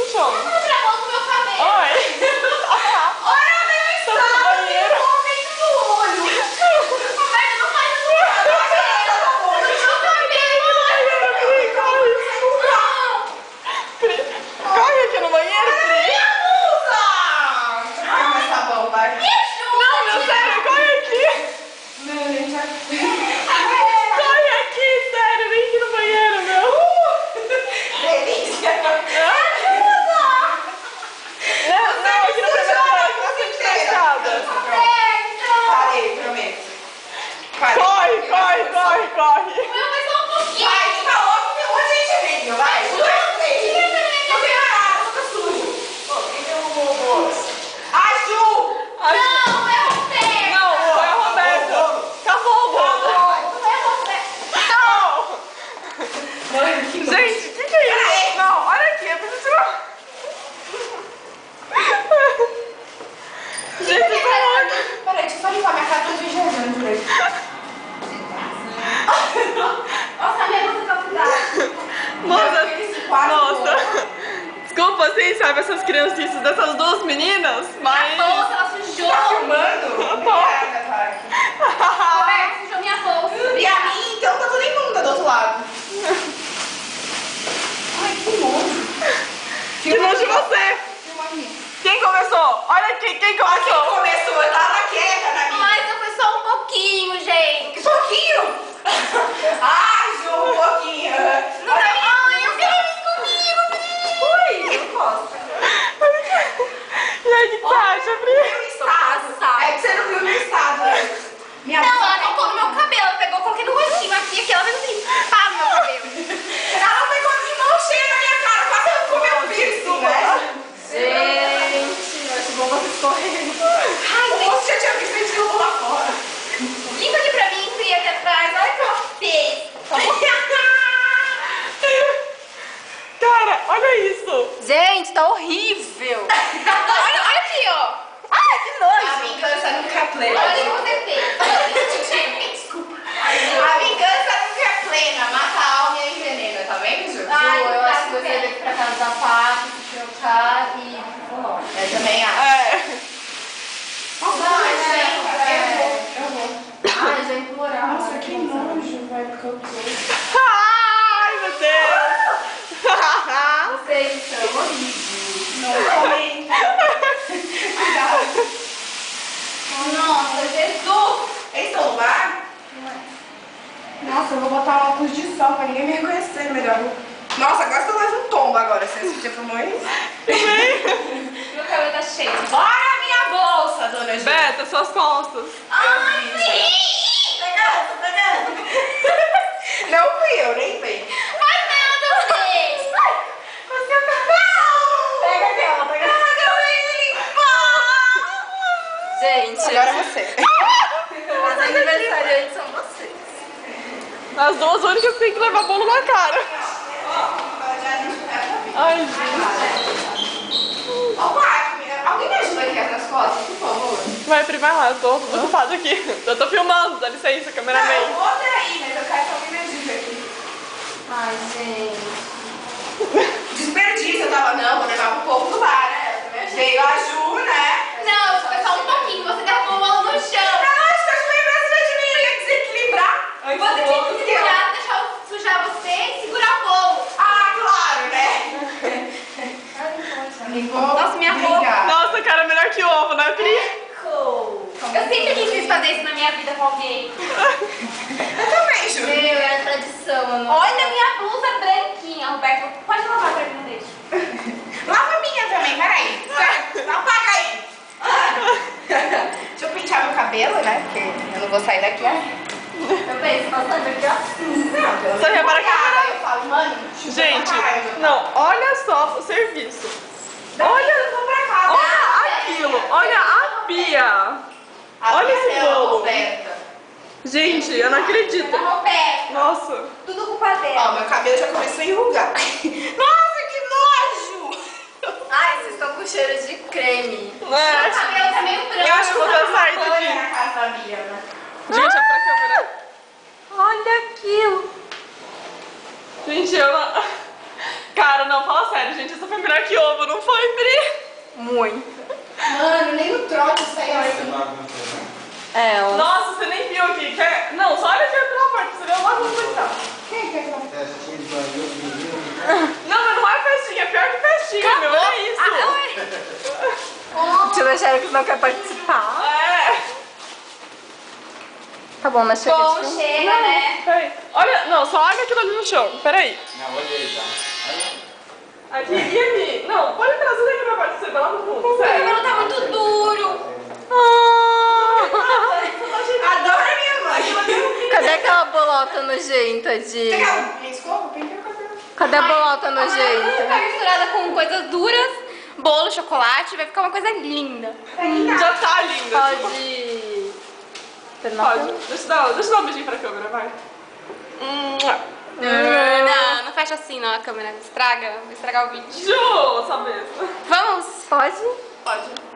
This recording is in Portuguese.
no chão? Ela travou no meu cabelo. Oi. Olha meu estado, banheiro. tem homem no olho. Roberta, não faz isso. Corre aqui no banheiro, Pri. Ah, mas tá bom, vai. Não, meu sério, corre aqui. Não, gente, Corre aqui, sério, vem aqui no banheiro, meu. delícia. Não, aqui no primeiro andar, na frente da escada. Parei, prometo. Corre. Meu, mas só um pouquinho. Vai, fica logo, meu, a gente é amigo, vai. Não tem nada, fica sujo. Pô, quem derrubou o bolso? A Ju! Não, é você. Não, é a Roberta. Acabou o bolo. Não é você. Não. Mano, que Gente, o que é isso? Não, olha aqui, eu preciso tirar. Gente, eu tô louca. Peraí, deixa eu só limpar minha cara pra gente viajando por aí. Nossa, minha blusa tá mudada. Nossa. Desculpa, assim, sabe, essas criancinhas dessas duas meninas, mas... A bolsa, ela sujou. Tá filmando? Obrigada, Tarek. Roberto, sujou minha bolsa. E a mim, então tá tudo imunda do outro lado. Ai, que nojo. Que nojo de você. Filma a minha. Quem começou? Olha aqui, quem Quem começou? começou? Eu tava quieta na minha. Mas eu fui só um pouquinho, gente. Que pouquinho! Ai, Ju, um pouquinho. Ai, eu quero ir comigo. Ui, eu gosto. E aí, o que você acha, Pri? Meu estado. É que você não viu o meu estado. Minha Não, boca ela colocou no meu cabelo. Ela pegou, coloquei no rostinho aqui, ela fez assim, pá, no meu cabelo. Ela pegou de mão cheia na minha cara, quase arrancou meu piercing, né? Gente, eu acho bom você escorrer. Ai, você já tinha visto esse jogo lá fora. Limpa aqui pra mim, Pri, aqui atrás. Olha o que ela fez. Cara, olha isso. Gente, tá horrível. olha aqui, ó. Ai, que A nojo. vingança nunca é plena. Olha o que você fez. Desculpa. A vingança nunca é plena. Mata a alma e envenena, tá vendo, Ju? Ai, Eu tá acho que você bem. veio pra casa da Paty, se trocar e vamos. Eu também acho. É. Eu vou. Ai, já implorava. Nossa, que nojo, vai, porque eu tô. Ai, meu Deus. Vocês são horríveis. Não, também. Cuidado. Nossa, Jesus. Esse é o lugar? Nossa, eu vou botar um óculos de sol pra ninguém me reconhecer melhor. Nossa, agora você leva um tombo agora. Você assistiu pro mãe? Meu cabelo tá cheio. Bora minha bolsa, dona Ju. Beta, suas costas. Ai, sim. Pegando. Não fui eu, nem vem. Faz nada, você. Pega aquela, pega aquela. Gente, Agora é você. as aniversariantes são vocês. As duas únicas que tem que levar bolo na cara. Ai, gente. Ó, Paty, alguém me ajuda aqui nas costas, por favor? Vai, Pri, vai lá. Eu tô ocupada aqui. Eu tô filmando, dá licença, Não, eu cameraman. vou até aí, mas eu quero que alguém me ajude aqui. Ai, gente. Desperdício, eu tava, não, vou levar pro povo do bar, né? Veio a Ju, né? Não, foi só um pouquinho. Você derrubou o bolo no chão. Eu acho que a Ju veio pra cima de mim, eu ia desequilibrar. Você tinha que segurar, deixar eu sujar você e segurar o bolo. Ah, claro, né? Nossa, minha roupa. Obrigada. Nossa, cara, melhor que ovo, né, Pri? Eu sempre quis fazer isso na minha vida com alguém. Eu também, Ju. Meu, é a tradição, amor. Olha a minha blusa branquinha, Roberto. Pode lavar pra mim, não deixa. Lava a minha também, peraí. Certo, apaga aí. Deixa eu pentear meu cabelo, né? Porque eu não vou sair daqui. Eu penso, nossa, aqui, ó. Não, pelo Você repara que- Aí eu falo, mano, chupa Gente, pra caralho. não, olha só o serviço. Olha, eu vou pra casa. Olha aquilo, olha a pia. Olha esse bolo. Roberta. Gente, eu não acredito. Da Roberto. Nossa. Tudo culpa dela. Ó, meu cabelo já começou a enrugar. Nossa, que nojo! Ai, vocês estão com cheiro de creme. O É. cabelo tá meio branco. Eu acho que eu vou Tá sair banho daqui. na casa da Bia, né? Gente, é pra câmera. Olha aquilo. Gente, eu não... Cara, não, fala sério, gente. Essa foi melhor que ovo, muito. Mano, nem no trote saiu assim. Ela. Nossa, você nem viu aqui. Quer... Não, só olha aqui pela porta, você vê o bagunça que tá. Quem quer fazer? Festinha de banheiro, menino. Não, mas não é festinha, é pior que festinha, meu. É isso. Deixa eu deixar que não quer participar. É. Tá bom, mas chega Bom, de filme. chega, né? Peraí. Olha, não, só olha aquilo ali no chão. Peraí. Não, olha aí, tá? Aqui e aqui. Não, pode trazer daqui pra parte, você vai lá no fundo. O Sério. cabelo tá muito duro. Adoro a minha mãe. Cadê aquela bolota nojenta de... Pegar minha escova, pentei o cabelo. Cadê a bolota Vai nojenta? misturada com coisas duras, bolo, chocolate, vai ficar uma coisa linda. Já tá linda. Pode... Pode. Deixa eu dar um beijinho pra câmera, vai. Não fecha assim não a câmera, vai estragar o vídeo. Jô, essa vez. Vamos? Pode? Pode.